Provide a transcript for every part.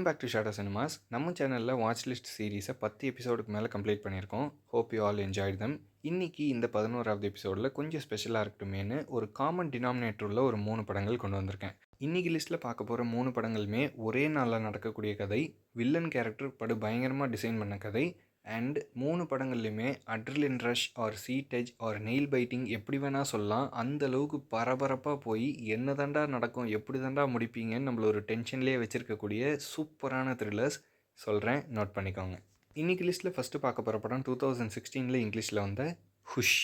Welcome back to Shadow Cinemas. நம்ம சேனலில் watch list சீரீஸை 10 எபிசோடுக்கு மேலே கம்ப்ளீட் பண்ணியிருக்கோம். ஹோப் யூ ஆல் என்ஜாய்ட் தம். இன்றைக்கி இந்த 11வது எபிசோடில் கொஞ்சம் ஸ்பெஷலாக இருக்கட்டுமேனு ஒரு காமன் டினாமினேட்டர் உள்ள ஒரு 3 படங்கள் கொண்டு வந்திருக்கேன். இன்றைக்கி லிஸ்ட்டில் பார்க்க போகிற 3 படங்களுமே ஒரே நாளில் நடக்கக்கூடிய கதை, வில்லன் கேரக்டர் படு பயங்கரமாக டிசைன் பண்ண கதை, அண்ட் 3 படங்கள்லையுமே adrenaline rush or seat edge or nail biting எப்படி வேணால் சொல்லலாம். அந்த அளவுக்கு பரபரப்பாக போய் என்ன தாண்டா நடக்கும், எப்படி தாண்டா முடிப்பீங்கன்னு நம்மள ஒரு டென்ஷன்லேயே வச்சுருக்கக்கூடிய சூப்பரான த்ரில்லர்ஸ் சொல்கிறேன், நோட் பண்ணிக்கோங்க. இன்றைக்கி லிஸ்ட்டில் ஃபஸ்ட்டு பார்க்க போகிற படம் 2016 இங்கிலீஷில் வந்த ஹுஷ்,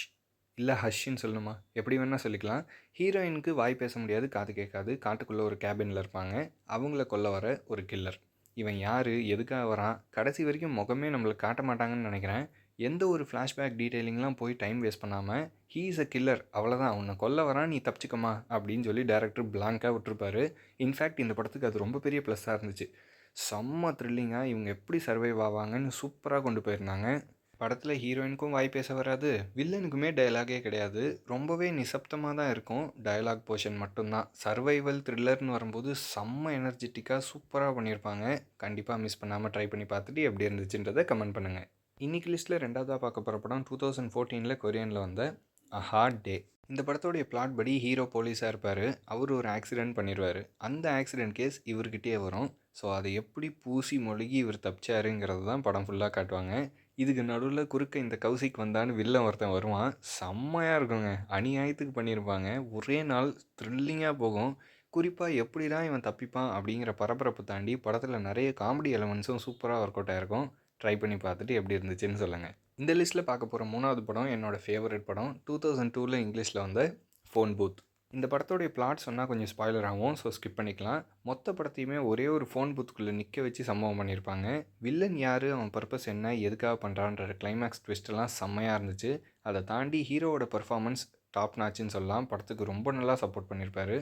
இல்லை ஹஷ்ன்னு சொல்லணுமா, எப்படி வேணால் சொல்லிக்கலாம். ஹீரோயினுக்கு வாய் பேச முடியாது, காது கேட்காது. காட்டுக்குள்ளே ஒரு கேபினில் இருப்பாங்க. அவங்கள கொல்ல வர ஒரு கில்லர். இவன் யார், எதுக்காக வரான், கடைசி வரைக்கும் முகமே நம்மளுக்கு காட்ட மாட்டாங்கன்னு நினைக்கிறேன். எந்த ஒரு ஃப்ளாஷ்பேக் டீட்டெயிலிங்லாம் போய் டைம் வேஸ்ட் பண்ணாமல் ஹீ இஸ் அ கில்லர், அவ்வளோதான், உன்னை கொல்ல வரான், நீ தப்பிச்சுக்கமா அப்படின்னு சொல்லி டேரக்டர் பிளாங்காக விட்டுருப்பாரு. இன்ஃபேக்ட் இந்த படத்துக்கு அது ரொம்ப பெரிய ப்ளஸ்ஸாக இருந்துச்சு. செம்ம த்ரில்லிங்காக இவங்க எப்படி சர்வைவ் ஆவாங்கன்னு சூப்பராக கொண்டு போயிருந்தாங்க. படத்தில் ஹீரோயினுக்கும் வாய் பேச வராது, வில்லனுக்குமே டயலாகே கிடையாது. ரொம்பவே நிசப்தமாக தான் இருக்கும், டயலாக் போர்ஷன் மட்டும்தான். சர்வைவல் த்ரில்லர்னு வரும்போது செம்ம எனர்ஜெட்டிக்காக சூப்பராக பண்ணியிருப்பாங்க. கண்டிப்பாக மிஸ் பண்ணாமல் ட்ரை பண்ணி பார்த்துட்டு எப்படி இருந்துச்சுன்றதை கமெண்ட் பண்ணுங்கள். இன்றைக்கி லிஸ்ட்டில் ரெண்டாவதாக பார்க்க போகிற படம் 2014 கொரியனில் வந்த அ ஹார்ட் டே. இந்த படத்தோடைய பிளாட் படி ஹீரோ போலீஸாக இருப்பார். அவர் ஒரு ஆக்சிடெண்ட் பண்ணிடுவார். அந்த ஆக்சிடெண்ட் கேஸ் இவர்கிட்டயே வரும். ஸோ அதை எப்படி பூசி மொழிகி இவர் தப்பிச்சாருங்கிறது தான் படம் ஃபுல்லாக காட்டுவாங்க. இதுக்கு நடுவில் குறுக்க இந்த கௌசிக் வந்தான்னு வில்லன் ஒருத்தன் வருவான். செம்மையாக இருக்குங்க, அநியாயத்துக்கு பண்ணியிருப்பாங்க. ஒரே நாள் த்ரில்லிங்காக போகும். குறிப்பாக எப்படி தான் இவன் தப்பிப்பான் அப்படிங்கிற பரபரப்பு தாண்டி படத்தில் நிறைய காமெடி எலமெண்ட்ஸும் சூப்பராக ஒர்க் அவுட் ஆகிருக்கும். ட்ரை பண்ணி பார்த்துட்டு எப்படி இருந்துச்சுன்னு சொல்லுங்கள். இந்த லிஸ்ட்டில் பார்க்க போகிற 3வது படம் என்னோடய ஃபேவரட் படம், 2002 இங்கிலீஷில் வந்த ஃபோன் பூத். இந்த படத்தோடைய பிளாட் சொன்னால் கொஞ்சம் ஸ்பாய்லர் ஆகும், ஸோ ஸ்கிப் பண்ணிக்கலாம். மொத்த படத்தையுமே ஒரே ஒரு ஃபோன் பூத்துக்குள்ளே நிற்க வச்சு சம்பவம் பண்ணியிருப்பாங்க. வில்லன் யார், அவன் பர்பஸ் என்ன, எதுக்காக பண்ணுறான்ற கிளைமேக்ஸ் ட்விஸ்ட்டெல்லாம் செம்மையாக இருந்துச்சு. அதை தாண்டி ஹீரோவோட பர்ஃபார்மன்ஸ் டாப் நாச்சுன்னு சொல்லலாம். படத்துக்கு ரொம்ப நல்லா சப்போர்ட் பண்ணியிருப்பார்.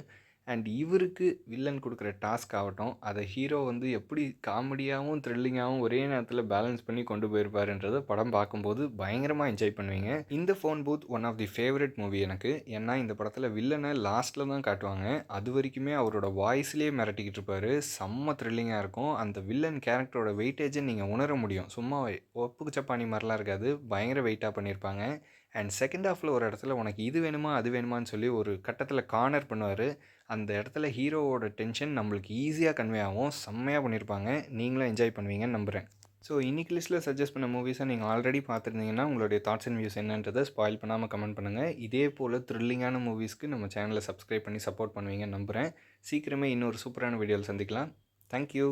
அண்ட் இவருக்கு வில்லன் கொடுக்குற டாஸ்க் ஆகட்டும், அதை ஹீரோ வந்து எப்படி காமெடியாகவும் த்ரில்லிங்காகவும் ஒரே நேரத்தில் பேலன்ஸ் பண்ணி கொண்டு போயிருப்பாருன்றதை படம் பார்க்கும்போது பயங்கரமாக என்ஜாய் பண்ணுவீங்க. இந்த Phone Booth one of the favourite movie எனக்கு. ஏன்னா இந்த படத்தில் வில்லனை லாஸ்ட்டில் தான் காட்டுவாங்க. அது வரைக்குமே அவரோட வாய்ஸ்லேயே மிரட்டிக்கிட்டு இருப்பார். செம்ம த்ரில்லிங்காக இருக்கும். அந்த வில்லன் கேரக்டரோட வெயிட்டேஜை நீங்கள் உணர முடியும். சும்மா ஒப்புக்கு சப்பானி மாதிரிலாம் இருக்காது, பயங்கர வெயிட்டாக பண்ணியிருப்பாங்க. அண்ட் செகண்ட் ஹாஃபில் ஒரு இடத்துல உனக்கு இது வேணுமா அது வேணுமான்னு சொல்லி ஒரு கட்டத்தில் கார்னர் பண்ணுவார். அந்த இடத்துல ஹீரோவோட டென்ஷன் நம்மளுக்கு ஈஸியாக கன்வே ஆகும். செம்மையாக பண்ணியிருப்பாங்க. நீங்களும் என்ஜாய் பண்ணுவீங்கன்னு நம்புகிறேன். ஸோ இன்னைக்கு லிஸ்ட்டில் சஜஸ்ட் பண்ண மூவிஸை நீங்கள் ஆல்ரெடி பார்த்துருந்தீங்கன்னா உங்களுடைய தாட்ஸ் அண்ட் வியூஸ் என்னன்றதை ஸ்பாயில் பண்ணாமல் கமெண்ட் பண்ணுங்கள். இதே போல் த்ரில்லிங்கான மூவிஸ்க்கு நம்ம சேனலை சப்ஸ்கிரைப் பண்ணி சப்போர்ட் பண்ணுவீங்கன்னு நம்புகிறேன். சீக்கிரமே இன்னொரு சூப்பரான வீடியோவில் சந்திக்கலாம். தேங்க்யூ.